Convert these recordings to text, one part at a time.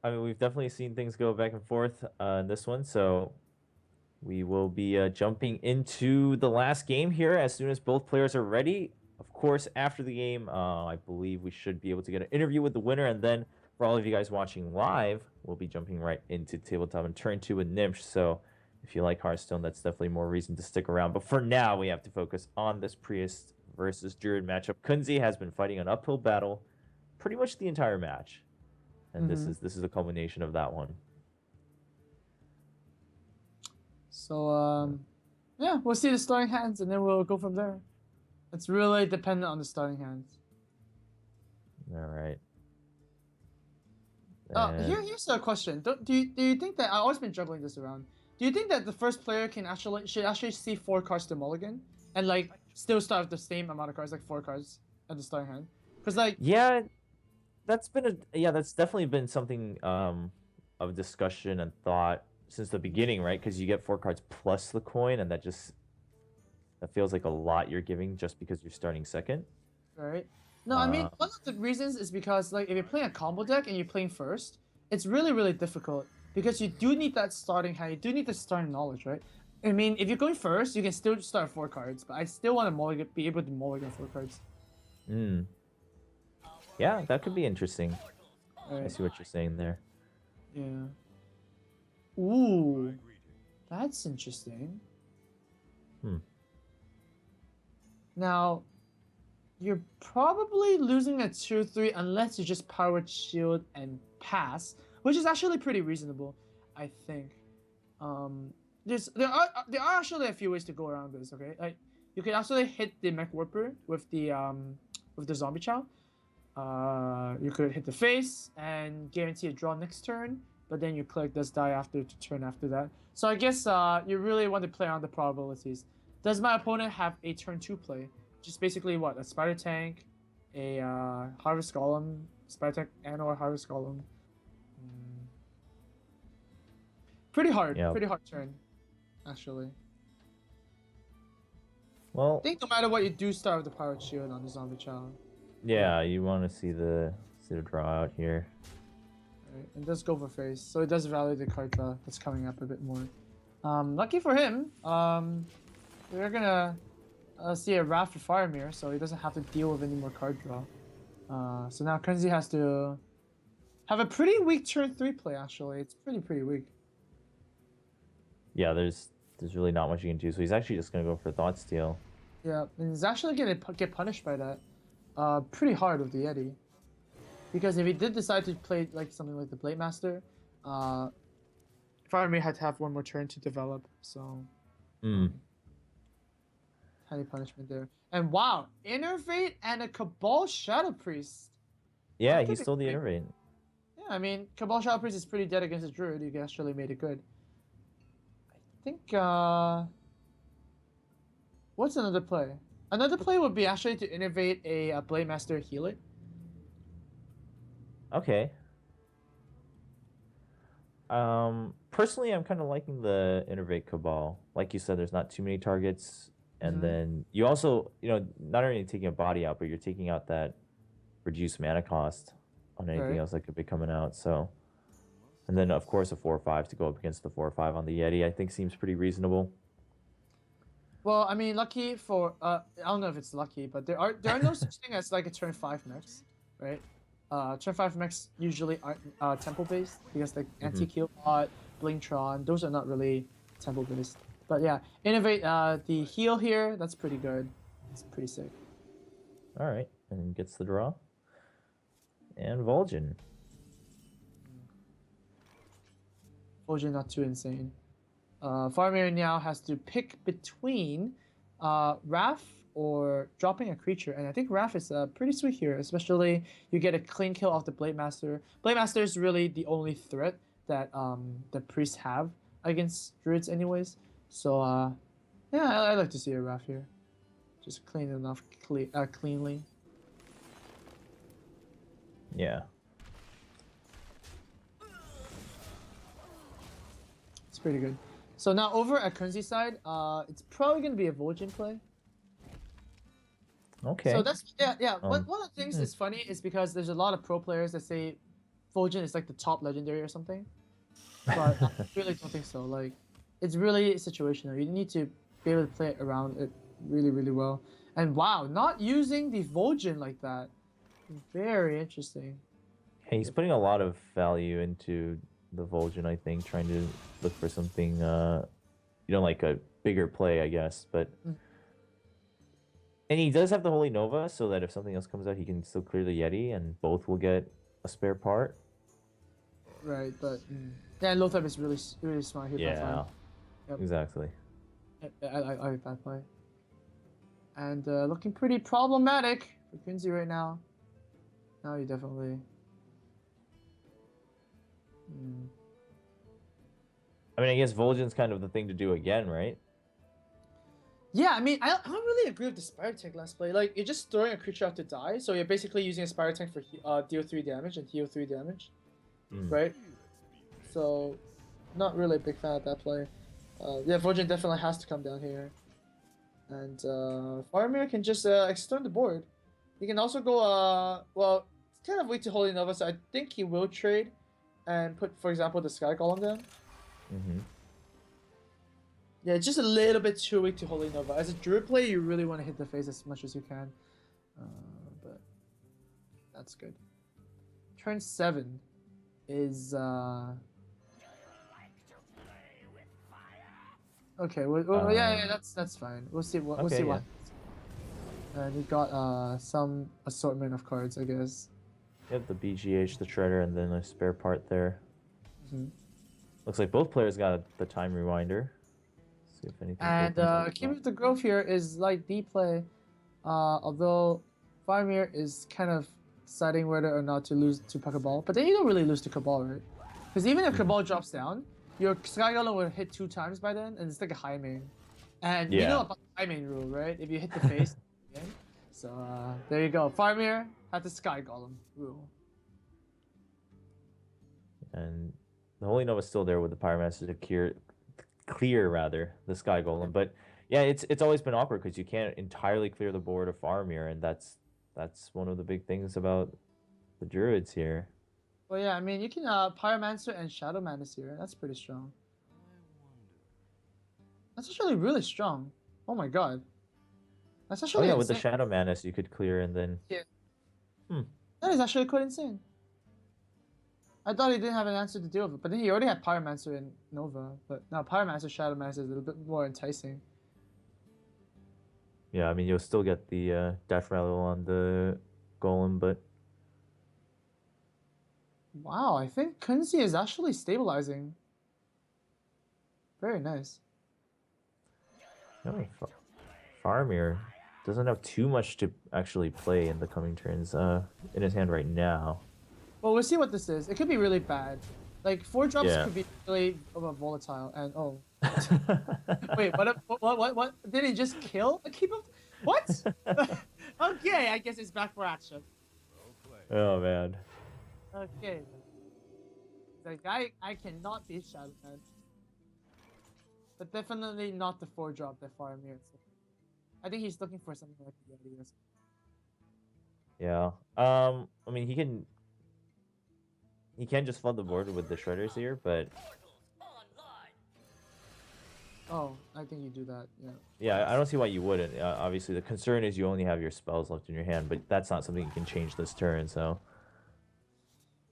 I mean, we've definitely seen things go back and forth in this one, so we will be jumping into the last game here as soon as both players are ready. Of course, after the game, I believe we should be able to get an interview with the winner, and then for all of you guys watching live, we'll be jumping right into tabletop and turn two with Nimsh. So if you like Hearthstone, that's definitely more reason to stick around. But for now, we have to focus on this Priest versus Druid matchup. Kunzi has been fighting an uphill battle pretty much the entire match, and this Mm-hmm. is this is a culmination of that one. So yeah, we'll see the starting hands, and then we'll go from there. It's really dependent on the starting hands. All right. And Here's a question. Do you think that I've always been juggling this around? Do you think that the first player should actually see four cards to mulligan and like still start with the same amount of cards, like four cards at the starting hand? Because like yeah, that's definitely been something of discussion and thought since the beginning, right? Because you get four cards plus the coin, and that feels like a lot you're giving just because you're starting second. right? No, I mean Uh, one of the reasons is because like if you're playing a combo deck and you're playing first, it's really difficult because you do need that starting hand. You do need the starting knowledge, right? I mean, if you're going first, you can still start four cards, but I still want to mulligan, be able to mulligan four cards. mm, yeah, that could be interesting. All I right. see what you're saying there. Yeah. Ooh, that's interesting. Hmm. Now, you're probably losing a 2-3 unless you just powered shield and pass, which is actually pretty reasonable, I think. Um, there are actually a few ways to go around this. Okay, like you can actually hit the mech warper with the zombie chow. You could hit the face and guarantee a draw next turn, but then your click does die after the turn after that. So I guess you really want to play on the probabilities. Does my opponent have a turn two play? Which is basically what? A spider tank, a harvest golem, spider tank and or harvest golem. Mm, Yeah. pretty hard turn, actually. I Well, think no matter what you do start with the pirate shield on the zombie child. But yeah, you want to see the draw out here. right, it does go for face, so it does value the card draw that's coming up a bit more. Lucky for him, we're gonna see a Wrath for Faramir, so he doesn't have to deal with any more card draw. So now Kunzi has to have a pretty weak turn three play. Actually, it's pretty weak. Yeah, there's really not much you can do. So he's actually just gonna go for Thought Steal. Yeah, and he's actually gonna get punished by that. Pretty hard with the Yeti, because if he did decide to play like something like the Blade Master, uh, Faramir had to have one more turn to develop. So, Mm. um, tiny punishment there. And wow, Innervate and a Cabal Shadow Priest. Yeah, That he could be stole the great. Innervate. Yeah, I mean, Cabal Shadow Priest is pretty dead against the Druid. You actually made it good. I think, what's another play? Another play would be actually to innovate a Blade Master heal it. Okay. Personally, I'm kind of liking the Innervate Cabal. Like you said, there's not too many targets, and Mm-hmm. then you also, not only taking a body out, but you're taking out that reduced mana cost on anything Right. else that could be coming out. So, and then of course a 4/5 to go up against the 4/5 on the Yeti, I think seems pretty reasonable. Well, I mean, lucky for I don't know if it's lucky, but there are no such thing as like a turn five mechs, right? Turn five mechs usually aren't temple based because like Hmm. anti kill bot, Blingtron, those are not really temple based. But yeah, innovate the heal here. That's pretty good. It's pretty sick. All right, and gets the draw. And Vol'jin. Fortunately, not too insane. Faramir now has to pick between Wrath or dropping a creature, and I think Wrath is pretty sweet here, especially you get a clean kill off the Blade Master. Blade Master is really the only threat that the priests have against druids, anyways. So yeah, I like to see a Wrath here, just clean enough, cleanly. Yeah. It's pretty good. So now over at Kunzi's side, it's probably gonna be a Vol'jin play. So Okay. that's yeah. Um. One of the things hmm, that's funny is because there's a lot of pro players that say Fulgent is like the top legendary or something. But I really don't think so. Like, it's really situational. You need to be able to play it around it really, really well. And wow, not using the Fulgent like that. Very interesting. Hey, he's putting a lot of value into the Vol'jin, I think, trying to look for something, like a bigger play, I guess. But Mm. and he does have the Holy Nova, so that if something else comes out, he can still clear the Yeti, and both will get a spare part. Right, but yeah, Lothar is really, really smart here. Yeah, Yep. exactly. I like that play. And looking pretty problematic for Kunzi right now. Now you definitely. I mean, I guess Vol'jin's kind of the thing to do again, right? Yeah, I mean, I don't really agree with the Spire Tank last play. Like, you're just throwing a creature out to die, so you're basically using a Spire Tank for deal 3 damage and heal 3 damage. Right? So, not really a big fan of that play. Yeah, Vol'jin definitely has to come down here. And Faramir can just extend the board. He can also go, well, it's kind of weak to Holy Nova, so I think he will trade and put, for example, the Sky Golem down. Yeah, just a little bit too weak to Holy Nova. As a Druid player, you really want to hit the face as much as you can. But that's good. Turn 7 is... Okay, yeah, that's fine. We'll see what Okay, what. And we got some assortment of cards, I guess. Yep, the BGH, the Shredder, and then a spare part there. Looks like both players got the Time Rewinder. See if anything. And Keep Up the Growth here is like the play, although Faramir is kind of deciding whether or not to lose to Pokeball. But then you don't really lose to Cabal, right? Because even if Cabal drops down, your Sky Golem will hit 2 times by then, and it's like a high main. And you know about the high main rule, right? If you hit the face, so there you go. Faramir had the Sky Golem rule. And the Holy Nova's still there with the Pyromancer to clear rather the Sky Golem. But yeah, it's always been awkward because you can't entirely clear the board of Faramir, and that's one of the big things about the Druids here. Well, yeah, I mean, you can Pyromancer and Shadow Madness here. That's pretty strong. That's actually really strong. Oh my god. That's actually insane. With the Shadow Madness, you could clear and then... Yeah. That is actually quite insane. I thought he didn't have an answer to deal with it, but then he already had Pyromancer and Nova. But now Pyromancer, Shadow Madness is a little bit more enticing. Yeah, I mean, you'll still get the Death Rattle on the Golem, but... Wow, I think Kunzi is actually stabilizing. Very nice. No, Faramir doesn't have too much to actually play in the coming turns in his hand right now. Well, we'll see what this is. It could be really bad. Like 4 drops could be really volatile. And wait, what? Did he just kill a keep up? What? Okay, I guess it's back for action. Oh man. Okay. Like I cannot be Shadow Man. But definitely not the 4 drop that Faramir. I think he's looking for something like the Yeti or something. Yeah. I mean, he can just flood the board with the Shredders here, but... Oh, I think you do that, yeah. Yeah, I don't see why you wouldn't. Obviously, the concern is you only have your spells left in your hand, but that's not something you can change this turn, so...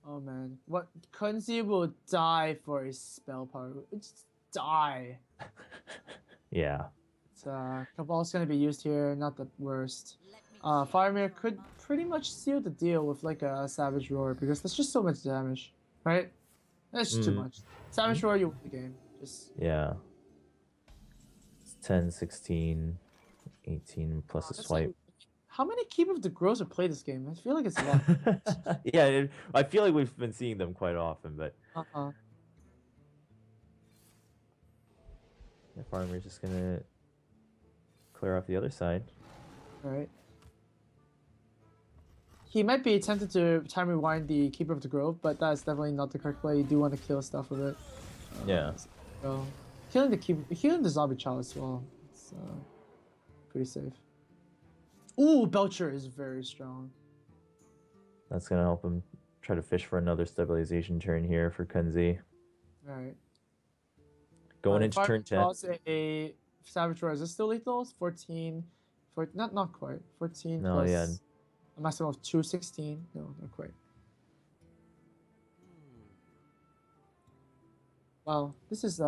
Oh man, what? Kunzi will die for his spell power. Just die. Yeah. Cabal's gonna be used here, not the worst. Faramir could pretty much seal the deal with like a Savage Roar because that's just so much damage, right? That's too much. Savage Roar, you win the game. Yeah. It's 10, 16, 18 plus a swipe. Like, how many Keep of the Growth have played this game? I feel like it's a lot. Yeah, I feel like we've been seeing them quite often, but... Yeah, Faramir's just gonna clear off the other side. Alright. He might be tempted to time rewind the Keeper of the Grove, but that's definitely not the correct play. You do want to kill stuff with it. Yeah. So, healing the zombie child as well. It's pretty safe. Ooh, Belcher is very strong. That's gonna help him try to fish for another stabilization turn here for Kunzi. Right. Going If into I turn 10. draws a Savage Roar, is it still lethal? 14, not quite. 14 No, yeah. plus a maximum of 216. No, not quite. Wow, this is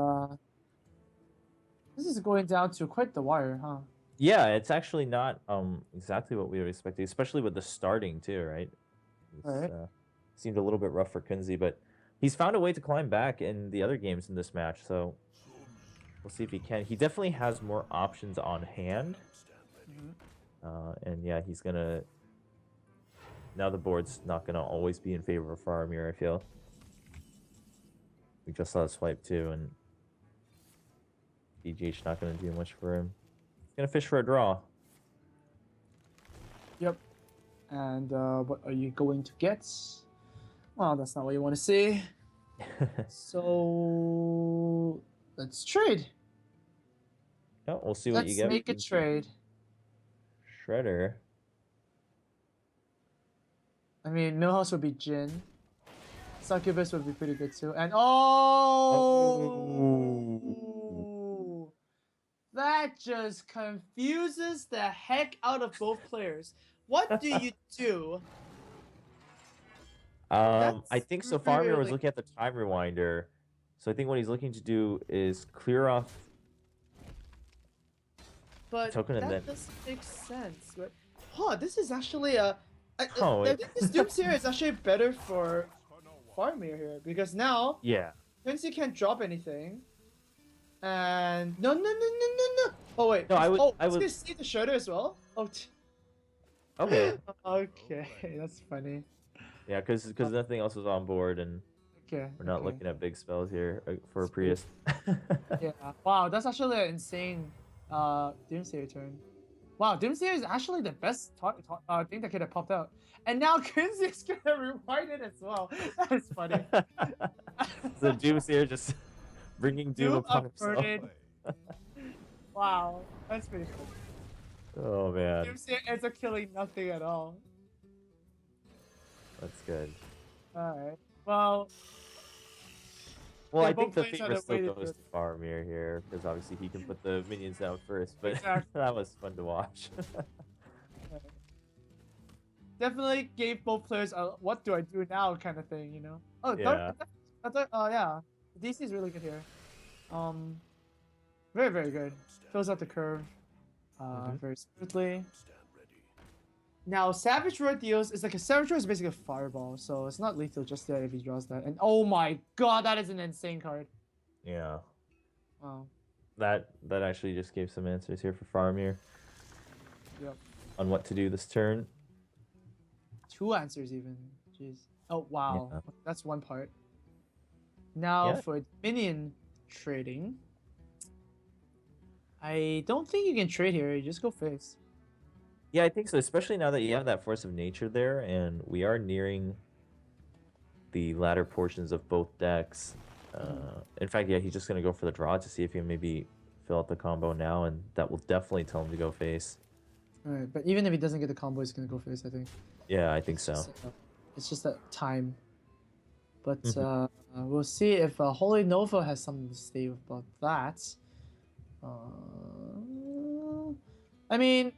going down to quite the wire, huh? Yeah, it's actually not exactly what we would expect, especially with the starting too, right? It's, Right. seemed a little bit rough for Kunzi, but he's found a way to climb back in the other games in this match, so we'll see if he can. He definitely has more options on hand. And yeah, he's gonna... Now the board's not gonna always be in favor of Faramir, I feel. We just saw a swipe too, and BGH not gonna do much for him. He's gonna fish for a draw. Yep. And what are you going to get? Well, that's not what you want to see. So let's trade. Yeah, we'll see what you get. Let's make a trade. Shredder. I mean, Millhouse would be Jin. Succubus would be pretty good too. And oh, that just confuses the heck out of both players. What do you do? I think so. Faramir was really- looking at the time rewinder, so I think what he's looking to do is clear off But token and that then... doesn't make sense. Right? Huh, this is actually I Oh, think this Doomsayer is actually better for Faramir here because now yeah. Kunzi can't drop anything. And no. Oh wait. No, I would. Oh, I was gonna see the Shredder as well. Oh. Okay. Okay, that's funny. Yeah, because nothing else was on board, and Okay. we're not looking at big spells here for a Prius. Yeah. Wow, that's actually an insane Doomsayer turn. Wow, Doomsayer is actually the best thing that could have popped out. And now Kunzi is gonna rewind it as well. That is funny. So Doomsayer just bringing doom upon himself. Averted. Wow, that's pretty cool. Oh man, Doomsayer ends up killing nothing at all. that's good. Alright. Well, Well, yeah, I think both the players favor had a still way to goes do to Faramir here, because obviously he can put the minions down first, but Exactly. that was fun to watch. Definitely gave both players a what do I do now kind of thing, you know? Oh, Yeah. yeah. DC is really good here. Very, very good. Fills out the curve very smoothly. Now, Savage Roar deals is like a Savage Roar is basically a fireball, so it's not lethal just yet if he draws that. And oh my god, that is an insane card. Yeah. Wow. That actually just gave some answers here for Faramir. Yep. On what to do this turn. 2 answers even. Jeez. Oh wow. Yeah. That's one part. Now Yeah. for minion trading. I don't think you can trade here. You just go face. Yeah, I think so, especially now that you have that Force of Nature there, and we are nearing the latter portions of both decks. In fact, yeah, he's just going to go for the draw to see if he can maybe fill out the combo now, and that will definitely tell him to go face. Alright, but even if he doesn't get the combo, he's gonna go face, I think. Yeah, I think so. It's just that time. But we'll see if Holy Nova has something to say about that. I mean,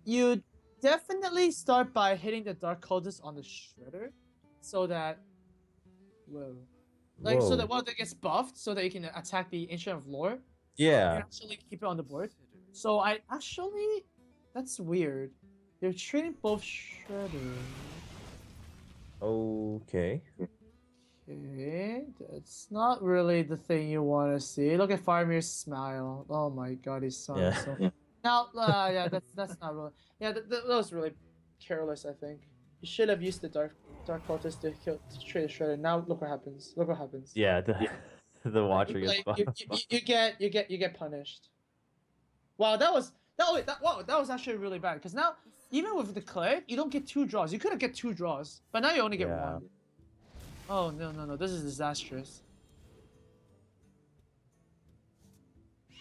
you definitely start by hitting the Dark Cultist on the Shredder, so that, so that one of them gets buffed, so that you can attack the Ancient of Lore. Yeah. You actually keep it on the board. So that's weird. You're trading both Shredder. Okay. Okay, that's not really the thing you want to see. Look at Faramir's smile. Oh my god, he's so Yeah. Now, yeah, that's not really. Yeah, that was really careless. I think you should have used the Dark Cultist to trade a Shredder. Now look what happens. Look what happens. Yeah, the Watcher gets Like, you get punished. Wow, that was actually really bad. Because now, even with the Cleric, you don't get 2 draws. You could have get 2 draws, but now you only get 1. Oh no! This is disastrous.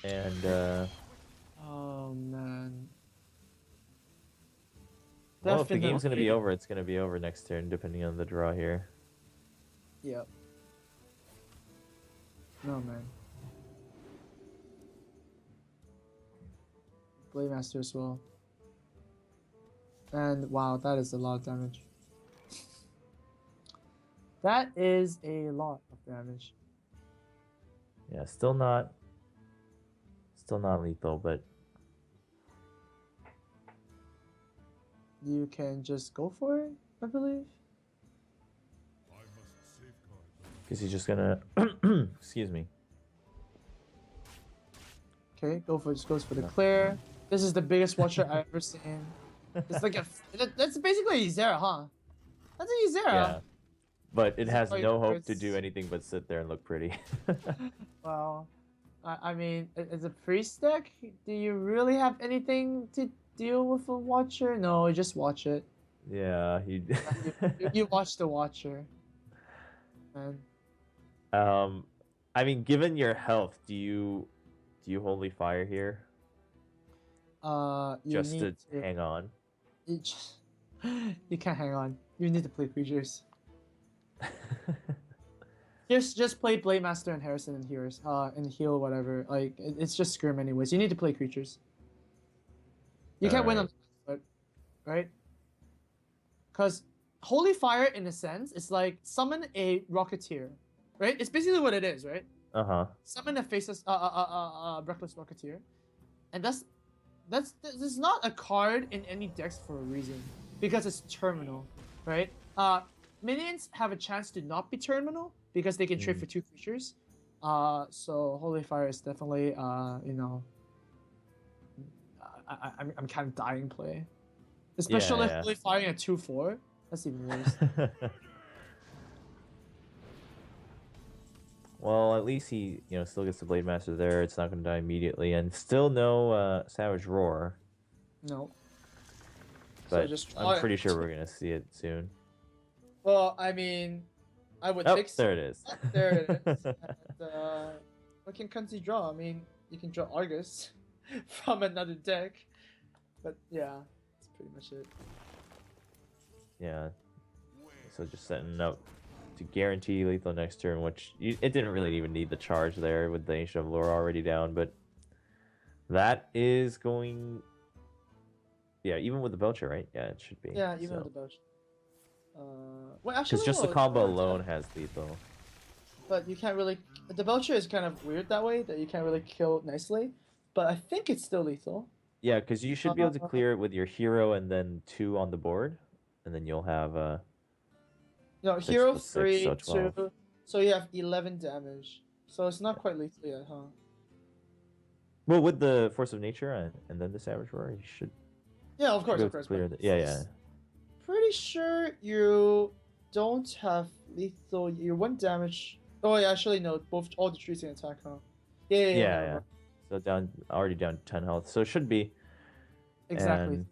And oh man. Well, if the Definitely. game's gonna be over, it's gonna be over next turn, depending on the draw here. Yep. No, man. Blade Master as well. And wow, that is a lot of damage. That is a lot of damage. Yeah, still not lethal, but You can just go for it, I believe. because he's just gonna excuse me. Okay, just goes for the clear. This is the biggest watcher I've ever seen. It's like that's basically a Ysera, huh? That's a Ysera. Yeah. But it has like no hope to it's- do anything but sit there and look pretty. Well, I mean, as a priest deck, do you really have anything to deal with a watcher? No, just watch it. Yeah, he You watch the watcher. Man. I mean, given your health, do you holy fire here You just need to hang on? You can't hang on. You need to play creatures. Just play Blade Master and Harrison and healers, and heal whatever. Like it's just Scrim anyways. You need to play creatures. You can't win on the right? Because Holy Fire, in a sense, is like summon a Rocketeer, right? It's basically what it is, right? Summon a faceless, reckless Rocketeer, and this is not a card in any decks for a reason, because it's terminal, right? Minions have a chance to not be terminal because they can trade for 2 creatures. So Holy Fire is definitely, you know, I'm kind of dying play, especially Yeah. Holy Firing at 2/4. That's even worse. Well, at least he, still gets the Blade Master there. It's not going to die immediately, and still no Savage Roar. No. But So just I'm pretty sure we're going to see it soon. Well, I mean, I would Oh, think so. there it is. There it is. And, what can Kunzi draw? I mean, you can draw Argus from another deck. But yeah, that's pretty much it. Yeah. So just setting up to guarantee lethal next turn, which it didn't really even need the charge there with the Ancient of Lore already down, but that is going... Yeah, even with the Belcher, right? Yeah, it should be. Yeah, even with the Belcher. Well, actually, because just the no, combo it's alone has lethal. But you can't really... The Belcher is kind of weird that way, that you can't really kill nicely. But I think it's still lethal. Yeah, because you should be able to clear it with your hero and then 2 on the board, and then you'll have No, 6 hero plus 6, 3, so 12. 2. So you have 11 damage. So it's not quite lethal yet, huh? Well, with the Force of Nature and then the Savage Roar, you should Yeah, of course, be of able to course. clear but yeah. Pretty sure you don't have lethal. You're 1 damage. Oh, yeah, actually, no. All the trees can attack, huh? Yeah. So already down 10 health, so it should be. Exactly. And...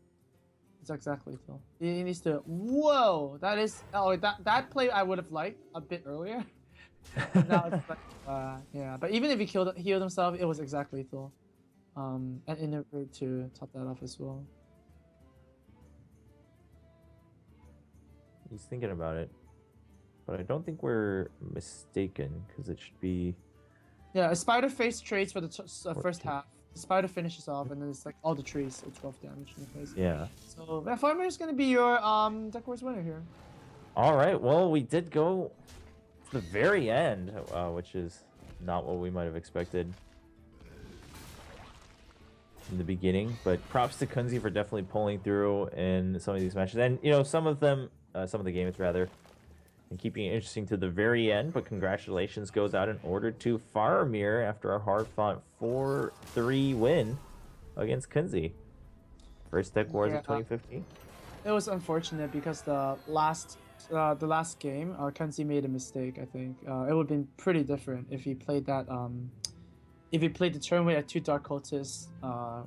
It's exactly lethal. He needs to. Whoa! That is. Oh, that play I would have liked a bit earlier. Now it's like, yeah. But even if he healed himself, it was exactly lethal. And in order to top that off as well. He's thinking about it, but I don't think we're mistaken, because it should be... Yeah, a spider face trades for the first half. The spider finishes off, and then it's like all the trees, so 12 damage in the face. Yeah. So Faramir is gonna be your Deckwars winner here. All right. Well, we did go to the very end, which is not what we might have expected in the beginning. But props to Kunzi for definitely pulling through in some of these matches, and some of the games rather, and keeping it interesting to the very end. But congratulations goes out in order to Faramir after a hard-fought 4-3 win against Kunzi. First Deckwars of 2015. It was unfortunate because the last game, Kunzi made a mistake. I think it would have been pretty different if he played that. If he played the turn at 2 Dark Cultists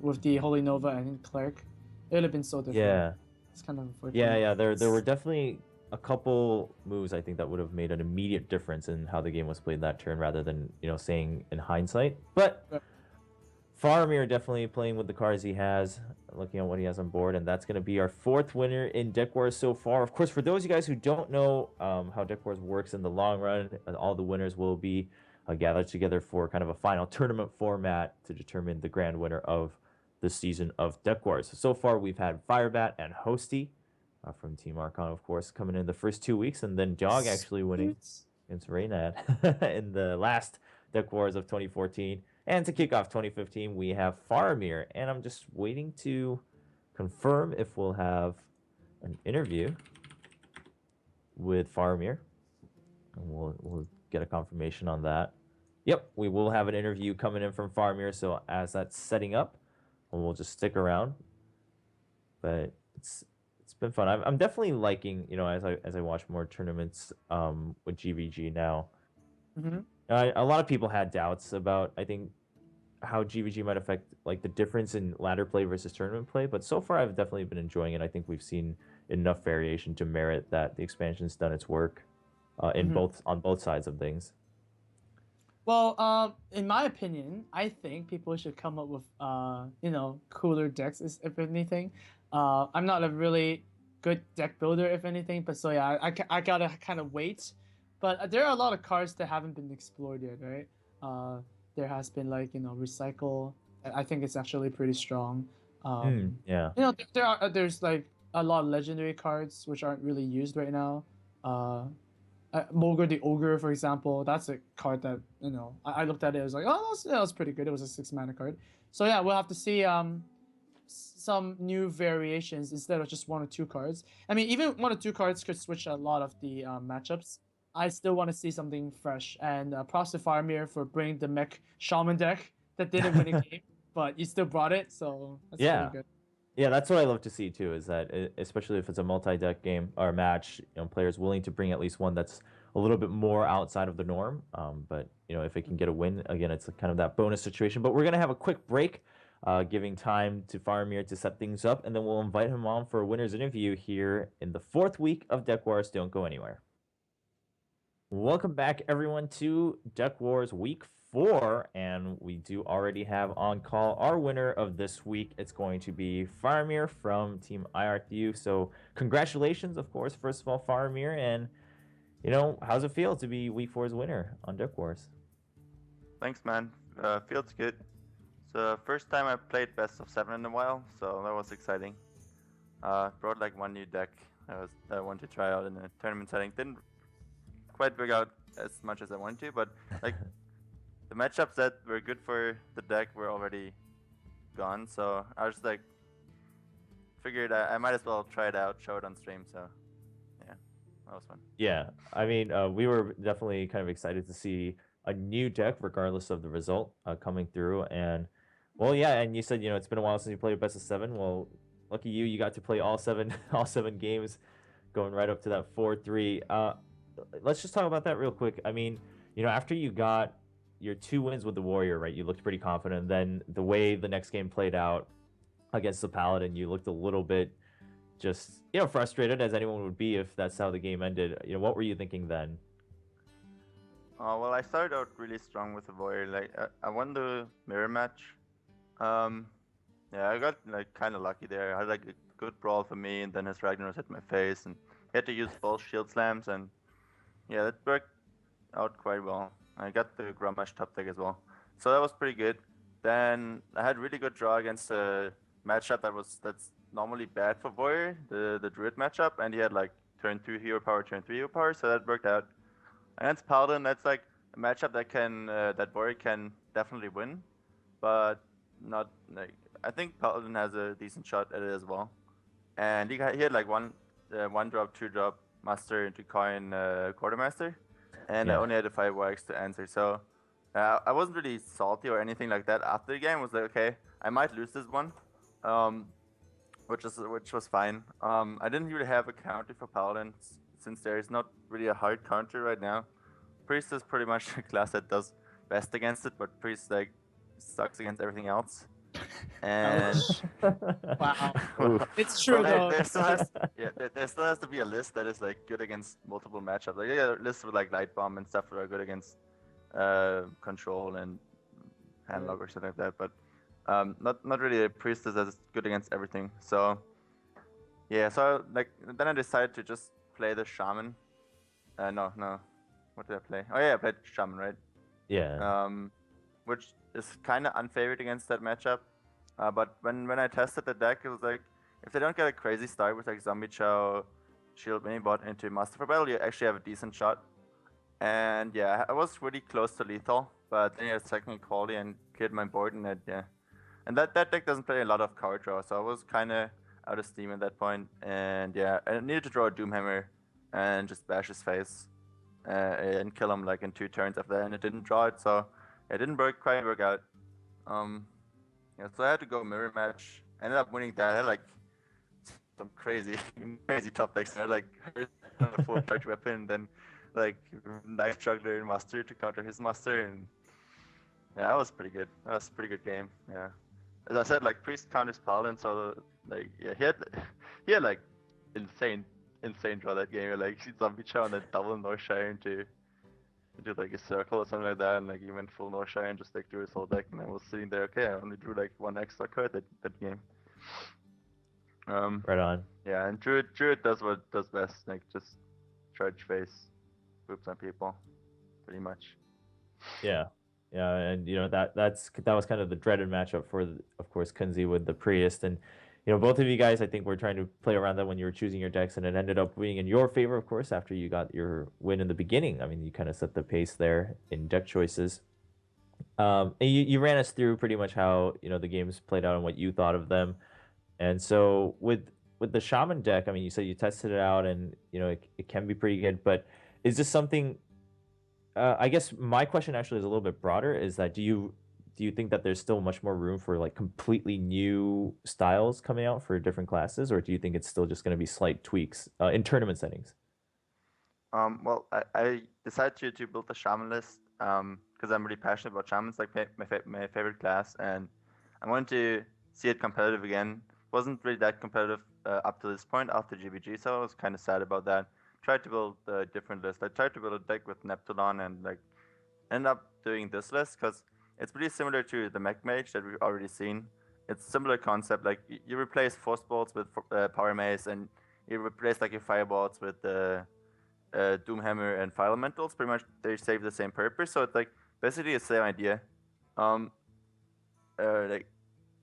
with the Holy Nova and Cleric, it would have been so different. Yeah. It's kind of unfortunate. Yeah. There were definitely a couple moves I think that would have made an immediate difference in how the game was played that turn, rather than saying in hindsight. But Faramir definitely playing with the cards he has, looking at what he has on board, and that's going to be our 4th winner in Deckwars so far. Of course, for those of you guys who don't know how Deckwars works in the long run, all the winners will be gathered together for kind of a final tournament format to determine the grand winner of the season of Deckwars. So far, we've had Firebat and Hosty from Team Archon, of course, coming in the first 2 weeks, and then Jog actually winning against Reynad in the last Deckwars of 2014. And to kick off 2015, we have Faramir, and I'm just waiting to confirm if we'll have an interview with Faramir, and we'll get a confirmation on that. Yep, we will have an interview coming in from Faramir, so as that's setting up, we'll just stick around. But it's been fun. I'm definitely liking, as I watch more tournaments with GVG now. Mm-hmm. A lot of people had doubts about, I think, how GVG might affect like the difference in ladder play versus tournament play, but so far I've definitely been enjoying it. I think we've seen enough variation to merit that the expansion's done its work on both sides of things. Well, in my opinion, I think people should come up with cooler decks, if anything. I'm not a really good deck builder, if anything, but so yeah, I gotta kind of wait. But there are a lot of cards that haven't been explored yet, right? There has been Recycle. I think it's actually pretty strong. Yeah. There's like a lot of legendary cards which aren't really used right now. Mogre the Ogre, for example, that's a card that I looked at it. I was like, oh, that was pretty good. It was a 6-mana card. So yeah, we'll have to see some new variations instead of just 1 or 2 cards. I mean, even 1 or 2 cards could switch a lot of the matchups. I still want to see something fresh. And props to Faramir for bringing the mech shaman deck that didn't win a game, but you still brought it, so that's pretty good. Yeah, that's what I love to see too. Is that especially if it's a multi-deck game or match, players willing to bring at least one that's a little bit more outside of the norm. But if it can get a win, again, it's kind of that bonus situation. But we're gonna have a quick break, giving time to Faramir to set things up, and then we'll invite him on for a winner's interview here in the 4th week of Deckwars. Don't go anywhere. Welcome back, everyone, to Deckwars Week 4, and we do already have on call our winner of this week. It's going to be Faramir from Team IRTU. So congratulations, of course, first of all, Faramir, and how's it feel to be Week 4's winner on Deckwars? Thanks, man. Feels good. It's the first time I played best of 7 in a while, so that was exciting. Brought like 1 new deck I wanted to try out in a tournament setting. Didn't quite figure out as much as I wanted to, but like the matchups that were good for the deck were already gone, so I was like figured I might as well try it out, show it on stream. So yeah, that was fun. Yeah, I mean, we were definitely kind of excited to see a new deck regardless of the result coming through. And well, yeah, and you said it's been a while since you played best of 7. Well, lucky you got to play all 7 games, going right up to that 4-3. Let's just talk about that real quick. I mean, after you got your 2 wins with the Warrior, right, you looked pretty confident. Then the way the next game played out against the Paladin, you looked a little bit just, frustrated, as anyone would be if that's how the game ended. What were you thinking then? Well, I started out really strong with the Warrior. Like, I won the mirror match. Yeah, I got like kind of lucky there. I had like a good brawl for me, and then his Ragnaros hit my face, and he had to use both shield slams, and yeah, that worked out quite well. I got the Grommash top deck as well, so that was pretty good. Then I had really good draw against a matchup that's normally bad for Warrior, the Druid matchup, and he had like turn 2 hero power, turn 3 hero power, so that worked out. Against Paladin, that's like a matchup that Warrior can definitely win, but not like I think Paladin has a decent shot at it as well. And he had like one drop, 2 drop master into coin quartermaster, and I only had a 5 works to answer. So I wasn't really salty or anything like that after the game. I was like, okay, I might lose this one, which was fine. I didn't really have a counter for Paladin since there is not really a hard counter right now. Priest is pretty much a class that does best against it, but Priest like sucks against everything else. And wow, it's true though. There still has to be a list that is like good against multiple matchups. Like a list with like Light Bomb and stuff that are good against control and handlock or something like that. But Not really a priestess that's good against everything. So yeah, so like then I decided to just play the shaman. No, what did I play? Oh yeah, I played shaman, right? Yeah. Which is kind of unfavored against that matchup. But when I tested the deck, it was like if they don't get a crazy start with like Zombie Chow, Shield Minibot into Master for Battle, you actually have a decent shot. And yeah, I was really close to lethal, but then he had second quality and killed my board, and yeah. And that deck doesn't play a lot of card draw, so I was kind of out of steam at that point. And yeah, I needed to draw a Doomhammer and just bash his face and kill him like in 2 turns after that, and it didn't draw it, so it didn't quite work out. Yeah, so I had to go mirror match. I ended up winning that. I had like some crazy top decks. I had like Hearthstone a full charge weapon, then like Knife Juggler and Master to counter his Master, and yeah, that was pretty good. That was a pretty good game. Yeah, as I said, like Priest counters Paladin, so like yeah, he had like insane draw that game. Like Zombie Chow and then double Northshire into like a circle or something like that, and like he went full Northshire and just like drew his whole deck, and I was sitting there, okay, I only drew like 1 extra card that game. Right on. Yeah, and Druid does what it does best, like just charge face, groups on people, pretty much. Yeah. Yeah, and that was kind of the dreaded matchup for, of course, Kunzi with the Priest, and both of you guys, I think, were trying to play around that when you were choosing your decks, and it ended up being in your favor, of course, after you got your win in the beginning. I mean, you kind of set the pace there in deck choices. And you ran us through pretty much how the games played out and what you thought of them, and so with the Shaman deck, I mean, you said you tested it out, and it can be pretty good, but is this something? I guess my question actually is a little bit broader. Is that do you think that there's still much more room for like completely new styles coming out for different classes, or do you think it's still just going to be slight tweaks in tournament settings? Well, I decided to build the Shaman list because I'm really passionate about Shamans, like my favorite class, and I wanted to see it competitive again. Wasn't really that competitive up to this point after GBG, so I was kind of sad about that. Tried to build a different list. I tried to build a deck with Neptulon and like end up doing this list because it's pretty similar to the Mech Mage that we've already seen. It's similar concept, like you replace Force Bolts with Power Mace, and you replace like your Firebolts with the Doomhammer and Fire Elementals. Pretty much they serve the same purpose, so it's like basically the same idea. Like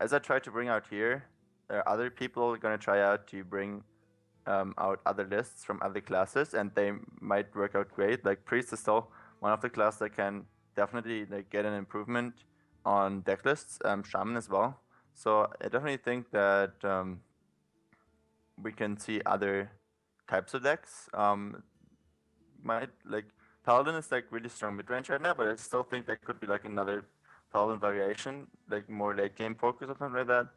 as I try to bring out here, there are other people gonna try out to bring out other lists from other classes, and they might work out great. Like Priest is still one of the classes that can definitely like get an improvement on deck lists. Shaman as well. So I definitely think that we can see other types of decks. Might like Paladin is like really strong mid range right now, but I still think there could be like another Paladin variation, like more late game focus or something like that.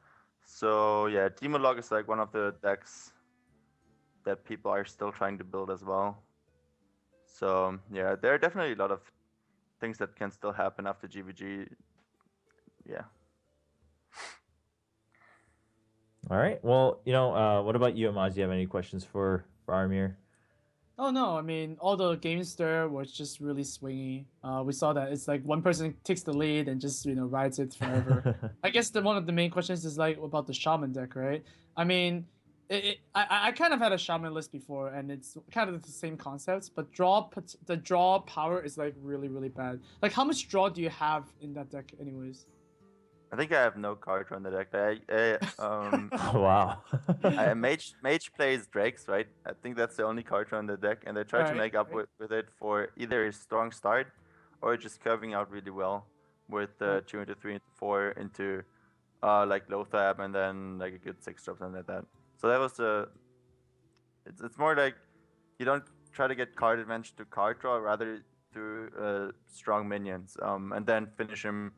So yeah, Demolog is like one of the decks that people are still trying to build as well. So yeah, there are definitely a lot of things that can still happen after GVG. Yeah. All right. Well, what about you, Amaz? Do you have any questions for Faramir? Oh no, I mean all the games there was just really swingy. We saw that it's like one person takes the lead and just rides it forever. I guess one of the main questions is like about the shaman deck, right? I mean, I kind of had a shaman list before, and it's kind of the same concepts, but the draw power is like really bad. Like how much draw do you have in that deck, anyways? I think I have no card on the deck. Wow. Mage plays Drakes, right? I think that's the only card on the deck, and they try to make up with it for either a strong start or just curving out really well with 2 into 3 into 4 into like Lothab and then like a good 6-drop, something like that. So that was the. It's more like you don't try to get card advantage to card draw, rather through strong minions, and then finish him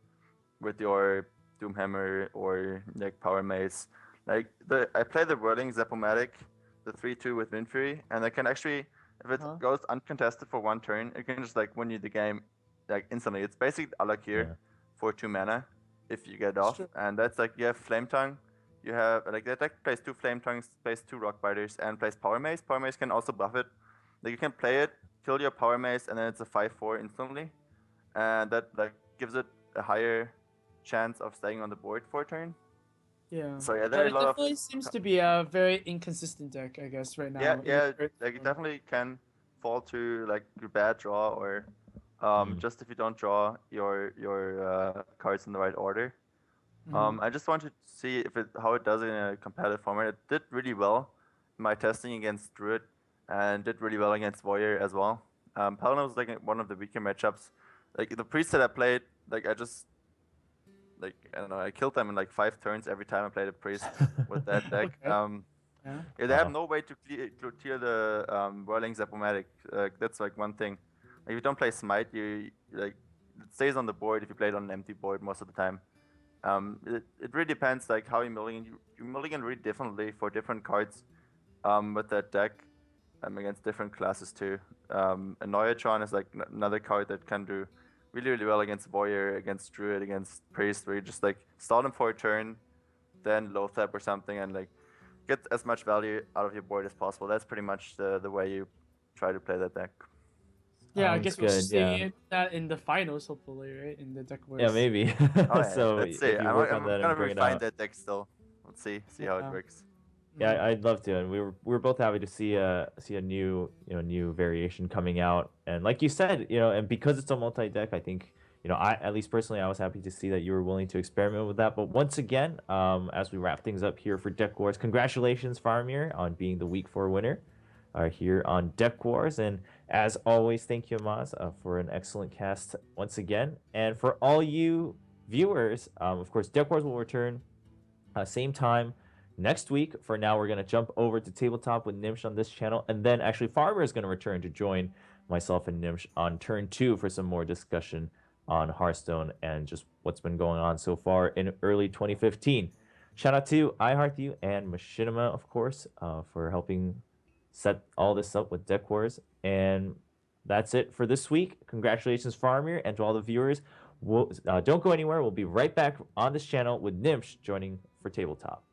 with your Doomhammer or like Power Mace. Like I play the Whirling Zepomatic, the 3/2 with Wind Fury, and I can actually, if it goes uncontested for 1 turn, it can just like win you the game like instantly. It's basically Alakir for 2 mana if you get off, and that's like you have Flame Tongue, you have like that deck plays 2 Flame Tongues, plays 2 Rock Biters, and plays Power Mace. Power Mace can also buff it. Like you can play it, kill your Power Mace, and then it's a 5/4 instantly, and that like gives it a higher chance of staying on the board for a turn. Yeah. So yeah, there are a It lot of definitely seems to be a very inconsistent deck, I guess, right now. yeah, like it definitely can fall to like your bad draw or just if you don't draw your cards in the right order. I just wanted to see how it does in a competitive format. It did really well in my testing against Druid and did really well against Warrior as well. Paladin was like one of the weaker matchups. Like the priest that I played, like I don't know, I killed them in like 5 turns every time I played a priest with that deck. Okay. Yeah, they have no way to clear the Whirling Zap-O-Matic. That's like one thing. Like, if you don't play Smite, you like it stays on the board if you play it on an empty board most of the time. It really depends like how you mulligan. You mulligan really differently for different cards with that deck against different classes too. And Neutron is like another card that can do really, really well against Warrior, against Druid, against Priest, where you just like stall them for a turn, then low tap or something, and like get as much value out of your board as possible. That's pretty much the way you try to play that deck. Yeah, I Sounds guess we'll good, see that in the finals, hopefully, right? In the Deckwars. Yeah, maybe. Oh, yeah, So let's see. if you work on that I'm and gonna bring it refine out. that deck still. Let's see how it works. Yeah, I'd love to, and we were both happy to see a new new variation coming out, and like you said, and because it's a multi deck, I think I at least personally I was happy to see that you were willing to experiment with that. But once again, as we wrap things up here for Deckwars, congratulations Faramir on being the week 4 winner, here on Deckwars, and as always, thank you Amaz for an excellent cast once again, and for all you viewers, of course Deckwars will return same time next week. For now, we're going to jump over to Tabletop with Nimsh on this channel, and then actually Faramir is going to return to join myself and Nimsh on turn 2 for some more discussion on Hearthstone and just what's been going on so far in early 2015. Shout out to iHeartU and Machinima, of course, for helping set all this up with Deckwars. And that's it for this week. Congratulations, Faramir, and to all the viewers. Don't go anywhere. We'll be right back on this channel with Nimsh joining for Tabletop.